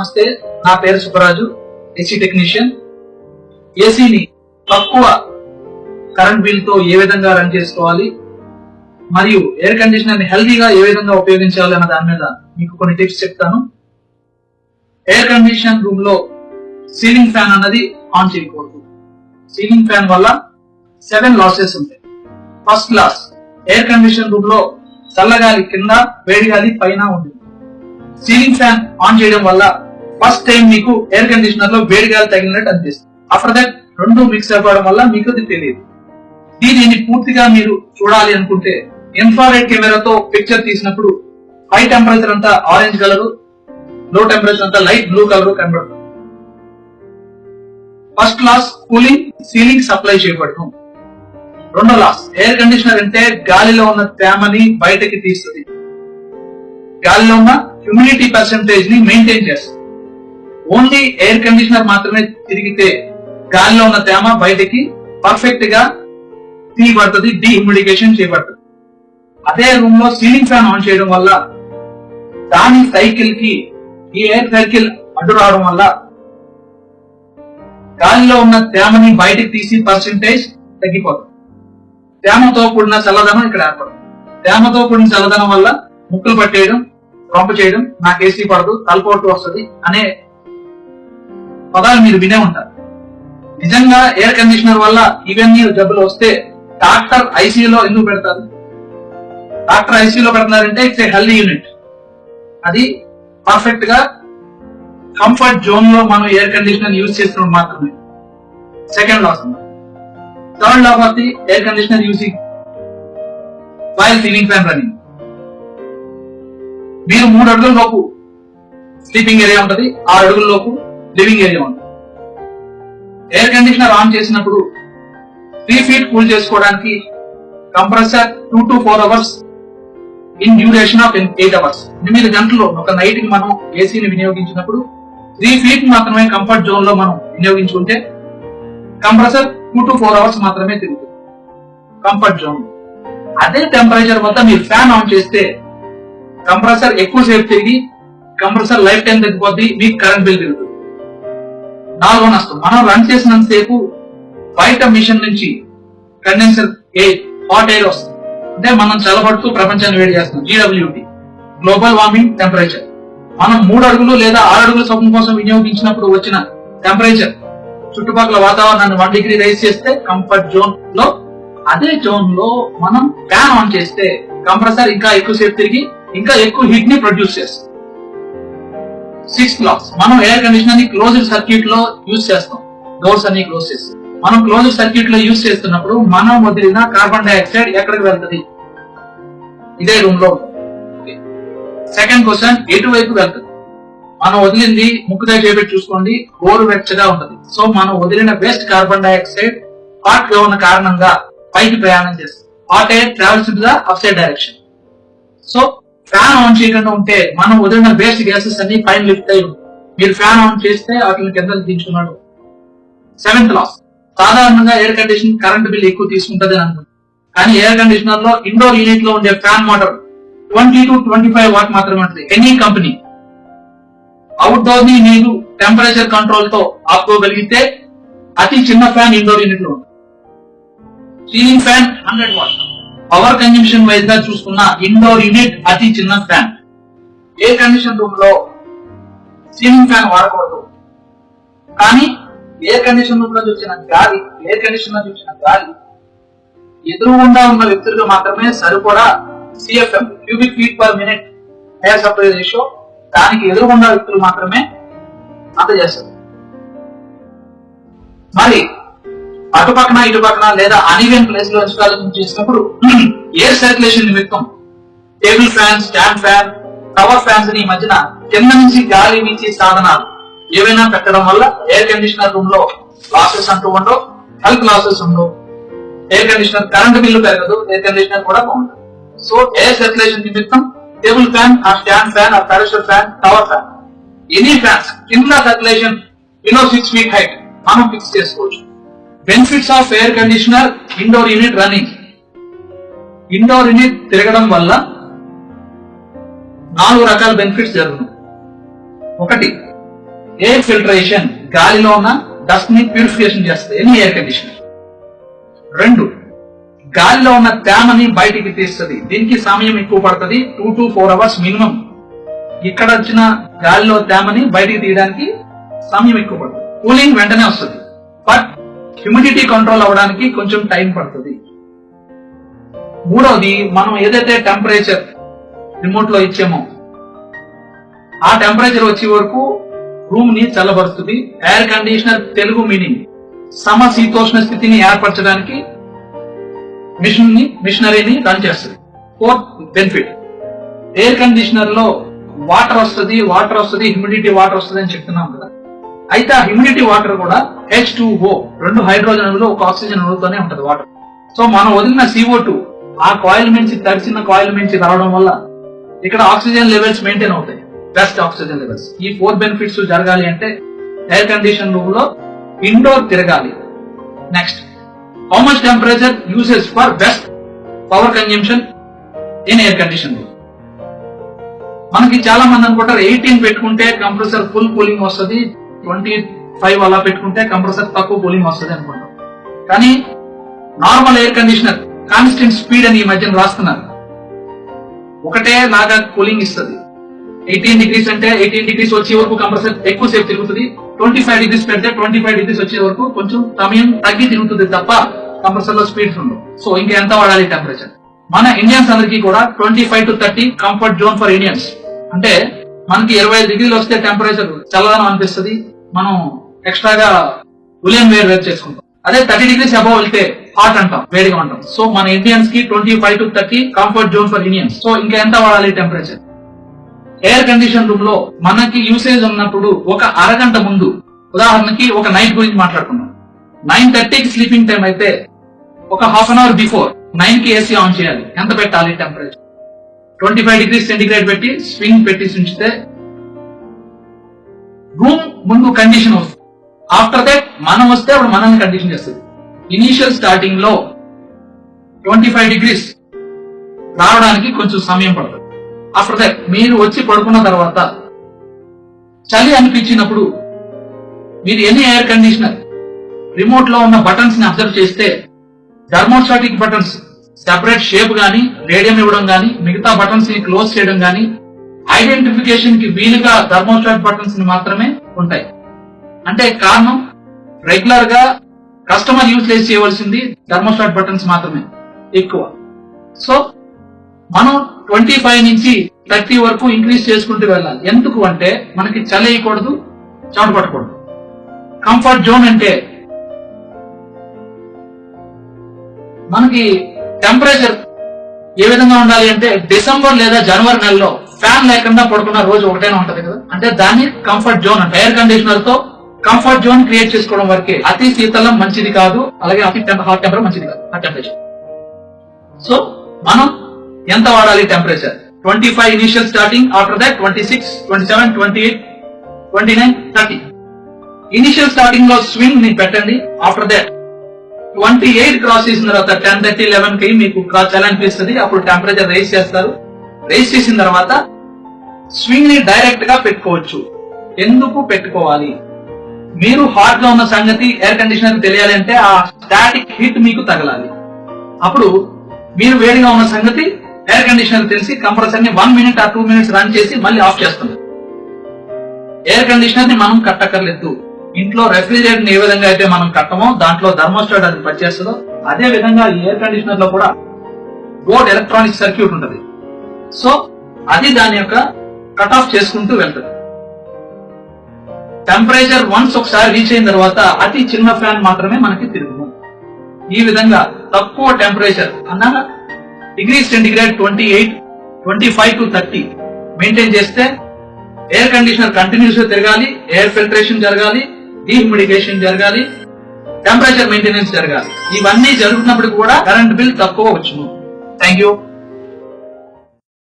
నమస్తే, నా పేరు సుబ్బరాజు, ఏసీ టెక్నీషియన్. ఏసీని తక్కువ కరెంట్ బిల్ తో ఏ విధంగా రన్ చేసుకోవాలి మరియు ఎయిర్ కండిషనర్ ని హెల్తీగా ఏ విధంగా ఉపయోగించాలి అన్న దాని మీద మీకు కొన్ని టిప్స్ చెప్తాను. ఎయిర్ కండిషన్ రూమ్ లో సీలింగ్ ఫ్యాన్ అన్నది ఆన్ చేయకూడదు. సీలింగ్ ఫ్యాన్ వల్ల 7 లాసెస్ ఉంటాయి. First loss, air condition room లో చల్లగాలి కింద, వేడిగాలి పైన ఉంటుంది. సీలింగ్ ఫ్యాన్ ఆన్ చేయడం వల్ల ఫస్ట్ టైం మీకు ఎయిర్ కండిషనర్ లో వేడిగాలి తగిలినట్టు అనిపిస్తుంది. ఆఫ్టర్ దట్ రెండు మిక్స్ అయిపోవడం వల్ల మీకు అది తెలియదు. దీనిని పూర్తిగా మీరు చూడాలి అనుకుంటే ఇన్ఫ్రారెడ్ కెమెరాతో పిక్చర్ తీసినప్పుడు హై టెంపరేచర్ అంతా ఆరెంజ్ కలర్, లో టెంపరేచర్ అంతా లైట్ బ్లూ కలర్ కనబడుతుంది. First loss, cooling ceiling supply చేయబడటం. రెండో లాస్, ఎయిర్ కండిషనర్ అంటే గాలిలో ఉన్న తేమని బయటకి తీస్తుంది, గాలిలో ఉన్న హ్యూమిడిటీ పర్సెంటేజ్ ని మెయింటైన్ చేస్తుంది. ఓన్లీ ఎయిర్ కండిషనర్ మాత్రమే తిరిగితే గాలిలో ఉన్న తేమ బయటకి పర్ఫెక్ట్ గా తీయబడుతుంది, డీహ్యూమిడిఫికేషన్ చేయబడుతుంది. అదే రూమ్ లో సీలింగ్ ఫ్యాన్ ఆన్ చేయడం వల్ల దాని సైకిల్ కి ఈ ఎయిర్ సైకిల్ అడ్డు రావడం వల్ల గాలిలో ఉన్న తేమని బయటకు తీసి పర్సెంటేజ్ తగ్గిపోతుంది. తేమతో కూడిన చల్లదనం ఇక్కడ ఏర్పడుతుంది. తేమతో కూడిన చల్లదనం వల్ల ముక్కులు పట్టేయడం, పంపు చేయడం, నాకు ఏసీ పడదు, తలపోటు వస్తుంది అనే పదాలు మీరు వినే ఉంటారు. నిజంగా ఎయిర్ కండిషనర్ వల్ల ఇవన్నీ జబ్బులు వస్తే డాక్టర్ ఐసీయూలో ఎందుకు పెడతారు? డాక్టర్ ఐసీయూలో పెడతారంటే ఇట్స్ ఏ హెల్తీ యూనిట్. అది పర్ఫెక్ట్ గా కంఫర్ట్ జోన్ లో మనం ఎయిర్ కండిషనర్ యూజ్ చేస్తున్నాం మాత్రమే. Second loss. Third law of the air conditioner using while ceiling fan running. మీరు 3 అడుగుల లోపు స్లీపింగ్ ఏరియా ఉంటుంది, 6 అడుగుల లోపు లివింగ్ ఏరియా ఉంటుంది. ఎయిర్ కండిషనర్ ఆన్ చేసినప్పుడు 3 feet కూల్ చేసుకోవడానికి compressor 2 to 4 hours in duration of 8 hours. 8 గంటల్లో ఒక నైట్ కి మనం ఏసీని వినియోగించినప్పుడు 3 feet మాత్రమే కంఫర్ట్ జోన్ లో మనం వినియోగించుకుంటే కంప్రెసర్ 2 to 4 hours మాత్రమే తిరుగుతుంది కంఫర్ట్ జోన్. అదే టెంపరేచర్ వద్ద మీరు ఫ్యాన్ ఆన్ చేస్తే కంప్రెసర్ ఎక్కువసేపు తిరిగి కంప్రెసర్ లైఫ్ టైం తగ్గిపోద్ది, మీకు కరెంట్ బిల్ పెరుగుతుంది. 4వ నష్టం, మనం రన్ చేసినంత సేపు బయట మిషన్ నుంచి కండెన్సర్ ఎయిర్, హాట్ ఎయిర్ వస్తుంది. అంటే మనం చల్లబడుతూ ప్రపంచాన్ని వేడి చేస్తాం, GWT, గ్లోబల్ వార్మింగ్ టెంపరేచర్. మనం 3 అడుగులు లేదా 6 అడుగుల స్వప్నం కోసం వినియోగించినప్పుడు వచ్చిన టెంపరేచర్ చుట్టుపక్కల వాతావరణాన్ని 1 degree రైజ్ చేస్తే కంఫర్ట్ జోన్ లో, అదే జోన్ లో మనం ఫ్యాన్ ఆన్ చేస్తే కంప్రెసర్ ఇంకా ఎక్కువసేపు తిరిగి ఇంకా ఎక్కువ హీట్ ని ప్రొడ్యూస్ చేస్తుంది. 6th లాస్, మనం ఎయిర్ కండిషనర్ ని క్లోజ్డ్ సర్క్యూట్ లో యూజ్ చేస్తాం, డోర్స్ అన్ని క్లోజ్ చేస్తాం. మనం క్లోజ్డ్ సర్క్యూట్ లో యూజ్ చేస్తున్నప్పుడు మనం వదిలిన కార్బన్ డైఆక్సైడ్ ఎక్కడికి వెళ్తుంది? ఇదే రూమ్ లో. సెకండ్ క్వశ్చన్, ఎటువైపు వెళ్తుంది? మనం వదిలింది ముక్కు దగ్గర చేపెట్టి చూసుకోండి, గోరు వెచ్చగా ఉంటుంది. సో మనం వదిలిన వేస్ట్ కార్బన్ డైఆక్సైడ్ హాట్ గా ఉన్న కారణంగా పైకి ప్రయాణం చేస్తుంది. Hot air travels in the upside direction. So fan on చేయకుండా ఉంటే మనం వదిలిన వేస్ట్ గ్యాసెస్ అన్ని పైన లిఫ్ట్ అయ్యి, మీరు ఫ్యాన్ ఆన్ చేస్తే వాటిని కింద దించుకున్నాడు. 7th లాస్, సాధారణంగా ఎయిర్ కండిషన్ కరెంట్ బిల్ ఎక్కువ తీసుకుంటుంది అని అనుకుంటుంది. కానీ ఎయిర్ కండిషనర్ లో ఇండోర్ యూనిట్ లో ఉండే ఫ్యాన్ మోటార్ 20 to 25 వాట్ మాత్రమే ఉంటుంది. ఎనీ కంపెనీ అవుట్డోర్ ని మీరు టెంపరేచర్ కంట్రోల్ తో ఆపుకోగలిగితే అతి చిన్న ఫ్యాన్ ఇండోర్ యూనిట్ లో ఉంటుంది. Ceiling fan 100 what. Power consumption wise గా చూసుకున్న ఇండోర్ యూనిట్ అతి చిన్న ఫ్యాన్. ఎయిర్ కండిషన్ రూమ్ లో సీలింగ్ ఫ్యాన్ వాడకూడదు. కానీ ఎయిర్ కండిషన్ రూమ్ లో చూసిన గాలి, ఎయిర్ కండిషనర్ చూసిన గాలి ఎదురుగుండా ఉన్న వ్యక్తులకు మాత్రమే సరిపడా CFM, cubic feet per minute air supply ratio, దానికి ఎదురుగుండా వ్యక్తులు మాత్రమే అందజేస్తారు. మరి అటుపక్కన ఇటుపక్కన లేదా అన్ఈవెన్ ప్లేస్ లో ఇన్స్టాలేషన్ చేసినప్పుడు ఎయిర్ సర్క్యులేషన్ నిమిత్తం table fan, stand fan, tower fans ఈ మధ్యన కింద నుంచి గాలి వీచే సాధనాలు ఏవైనా పెట్టడం వల్ల ఎయిర్ కండిషనర్ రూమ్ లో లాసెస్ అంటూ ఉండవు, హెల్త్ లాసెస్ ఉండవు. ఎయిర్ కండిషనర్ కరెంట్ బిల్లు పెరగదు, ఎయిర్ కండిషనర్ కూడా బాగుంటుంది. సో ఎయిర్ సర్క్యులేషన్ నిమిత్తం టేబుల్ ఫ్యాన్, ఆ స్టాండ్ ఫ్యాన్, ఆ parachute fan, tower fan, any fans కింద సర్క్యులేషన్ బిలో 6 feet హైట్ మనం ఫిక్స్ చేసుకోవచ్చు. Benefits of air conditioner indoor unit running. Indoor unit తిరగడం వల్ల 4 రకాల బెనిఫిట్స్ జరుగుతాయి. 1, ఎయిర్ ఫిల్టరేషన్, గాలిలో ఉన్న డస్ట్ ని ప్యూరిఫికేషన్ చేస్తుంది ఎనీ ఎయిర్ కండిషనర్. 2, గాలిలో ఉన్న తేమని బయటికి తీస్తుంది. దీనికి సమయం ఎక్కువ పడుతుంది, 2 to 4 hours మినిమం. ఇక్కడ వచ్చిన గాలిలో తేమని బయటికి తీయడానికి సమయం ఎక్కువ పడుతుంది. కూలింగ్ వెంటనే వస్తుంది, బట్ హ్యూమిడిటీ కంట్రోల్ అవ్వడానికి కొంచెం టైం పడుతుంది. 3వది, మనం ఏదైతే టెంపరేచర్ రిమోట్ లో ఇచ్చామో ఆ టెంపరేచర్ వచ్చే వరకు రూమ్ ని చల్లబరుస్తుంది. ఎయిర్ కండిషనర్ తెలుగు మీనింగ్ సమశీతోష్ణ స్థితిని ఏర్పరచడానికి మిషనరీని రన్ చేస్తుంది. 4th బెనిఫిట్, ఎయిర్ కండిషనర్ లో వాటర్ వస్తుంది, హ్యూమిడిటీ వాటర్ వస్తుంది అని చెప్తున్నాం కదా. అయితే ఆ హ్యూమిడిటీ వాటర్ కూడా H2O, 2 హైడ్రోజన్ అణువులు, 1 ఆక్సిజన్ అణువుతోనే ఉంటది వాటర్. సో మనం వదిలిన CO2 ఆ కాయిల్ నుంచి, తడిసిన కాయిల్ నుంచి రావడం వల్ల ఇక్కడ ఆక్సిజన్ లెవెల్స్ మెయింటైన్ అవుతాయి, బెస్ట్ ఆక్సిజన్ లెవెల్స్. ఈ 4 బెనిఫిట్స్ జరగాలి అంటే ఎయిర్ కండిషన్ రూమ్ లో ఇండోర్ తిరగాలి. Next, how much temperature uses for best power consumption in air condition room. మనకి చాలా మంది అనుకుంటారు 18 పెట్టుకుంటే కంప్రెసర్ ఫుల్ కూలింగ్ వస్తుంది, 25 అలా పెట్టుకుంటే కంప్రెసర్ తక్కువ కూలింగ్ వస్తుంది అనుకుంటాం. కానీ normal air conditioner constant speed అని ఈ మధ్యన రాస్తున్నారు, ఒకటే లాగా కూలింగ్ ఇస్తుంది. 18 degrees అంటే 18 degrees వచ్చే వరకు కంప్రెసర్ ఎక్కువసేపు తిరుగుతుంది. 25 degrees పెడితే 25 degrees వచ్చే వరకు కొంచెం సమయం తగ్గి తిరుగుతుంది తప్ప కంప్రెసర్ లో స్పీడ్స్ ఉండవు. సో ఇంకా ఎంత వాడాలి టెంపరేచర్? మన ఇండియన్స్ అందరికీ కూడా 25 to 30 comfort zone for Indians. అంటే మనకి 25 degrees వస్తే టెంపరేచర్ చల్లదనం అనిపిస్తుంది, మనం ఎక్స్ట్రాగా ఉలెన్ వేర్ చేసుకుంటాం. అదే 30 degrees అబౌవ్ వెళ్తే హాట్ అంటాం, వేడిగా ఉంటాం. సో మన ఇండియన్స్ కి 25 to 30 comfort zone for Indians. So ఇంకా ఎంత వాడాలి టెంపరేచర్? ఎయిర్ కండిషన్ రూమ్ లో మనకి యూసేజ్ ఉన్నప్పుడు ఒక అరగంట ముందు, ఉదాహరణకి ఒక నైట్ గురించి మాట్లాడుకున్నాం, 9:30కి స్లీపింగ్ టైం అయితే ఒక హాఫ్ అన్ అవర్ బిఫోర్ 9కి ఏసీ ఆన్ చేయాలి. ఎంత పెట్టాలి టెంపరేచర్? 25 degrees సెంటిగ్రేడ్ పెట్టి స్వింగ్ పెట్టి ఉంచితే రూమ్ ముందు కండిషన్ వస్తుంది. ఆఫ్టర్ దట్ మనం వస్తే అప్పుడు మనల్ని కండిషన్ చేస్తుంది. ఇనీషియల్ స్టార్టింగ్ లో 25 degrees రావడానికి కొంచెం సమయం పడుతుంది. ఆఫ్టర్ దట్ మీరు వచ్చి పడుకున్న తర్వాత చలి అనిపించినప్పుడు మీరు ఎనీ ఎయిర్ కండిషనర్ రిమోట్ లో ఉన్న బటన్స్ ని అబ్జర్వ్ చేస్తే థర్మోస్టాటిక్ బటన్స్ సెపరేట్ షేప్ గానీ, రేడియం ఇవ్వడం గానీ, మిగతా బటన్స్ ని క్లోజ్ చేయడం గానీ, ఐడెంటిఫికేషన్ కి వీలుగా థర్మోస్టాట్ బటన్స్ ని మాత్రమే ఉంటాయి. అంటే కారణం, రెగ్యులర్ గా కస్టమర్ యూటిలైజ్ చేయవలసింది థర్మోస్టాట్ బటన్స్ మాత్రమే ఎక్కువ. సో మనం 25 నుంచి 30 వరకు ఇంక్రీజ్ చేసుకుంటూ వెళ్ళాలి. ఎందుకు అంటే మనకి చలి వేయకూడదు, చెమట పట్టకూడదు. కంఫర్ట్ జోన్ అంటే మనకి టెంపరేచర్ ఏ విధంగా ఉండాలి అంటే డిసెంబర్ లేదా జనవరి నెలలో ఫ్యాన్ లేకుండా పడుకున్న రోజు ఒకటైనా ఉంటది కదా, అంటే దాన్ని కంఫర్ట్ జోన్ అంటే. ఎయిర్ కండిషనర్ తో కంఫర్ట్ జోన్ క్రియేట్ చేసుకోవడం వరకే. అతి శీతలం మంచిది కాదు, అలాగే అతి హాట్ టెంపరేచర్ మంచిది కాదు, ఆ టెంపరేచర్. సో మనం ఎంత వాడాలి temperature? 25 initial starting, after that 26, 27, 28, 29, 30. Initial starting లో స్వింగ్ ని పెట్టండి. ఆఫ్టర్ దట్ 28 క్రాస్ చేసిన తర్వాత 10:30, 11కి మీకు చాలా అనిపిస్తుంది, అప్పుడు టెంపరేచర్ రైజ్ చేస్తారు. రైజ్ చేసిన తర్వాత స్వింగ్ ని డైరెక్ట్ గా పెట్టుకోవచ్చు. ఎందుకు పెట్టుకోవాలి? మీరు హాట్ గా ఉన్న సంగతి ఎయిర్ కండిషనర్ తెలియాలి అంటే ఆ స్టాటిక్ హీట్ మీకు తగలాలి. అప్పుడు మీరు వేడిగా ఉన్న సంగతి ఎయిర్ కండిషనర్ తెలిసి కంప్రెసర్ ని 1 minute or 2 minutes రన్ చేసి మళ్ళీ ఆఫ్ చేస్తుంది. ఎయిర్ కండిషనర్ ని మనం కట్టక్కర్లేదు. ఇంట్లో రెఫ్రిజిరేటర్ ని ఏ విధంగా అయితే మనం కట్టమో దాంట్లో థర్మోస్టాట్ అది పనిచేస్తుందో అదే విధంగా ఈ ఎయిర్ కండిషనర్ లో కూడా బోర్డ్ ఎలక్ట్రానిక్ సర్క్యూట్ ఉంటుంది. సో అది దాని యొక్క కట్ ఆఫ్ చేసుకుంటూ వెళ్తుంది. టెంపరేచర్ వన్స్ ఒకసారి రీచ్ అయిన తర్వాత అతి చిన్న ఫ్యాన్ మాత్రమే మనకి తిరుగుతుంది. ఈ విధంగా తక్కువ టెంపరేచర్ అన్నాగా డిగ్రీ సెంటిగ్రేడ్ 28, 25 to 30 మెయింటైన్ చేస్తే ఎయిర్ కండిషనర్ కంటిన్యూస్ గా తిరగాలి, ఎయిర్ ఫిల్టరేషన్ జరగాలి, డీహ్యూమిడిఫికేషన్ జరగాలి, టెంపరేచర్ మెయింటెనెన్స్ జరగాలి. ఇవన్నీ జరుగుతున్నప్పుడు కూడా కరెంట్ బిల్ తక్కువ వచ్చును. Thank you.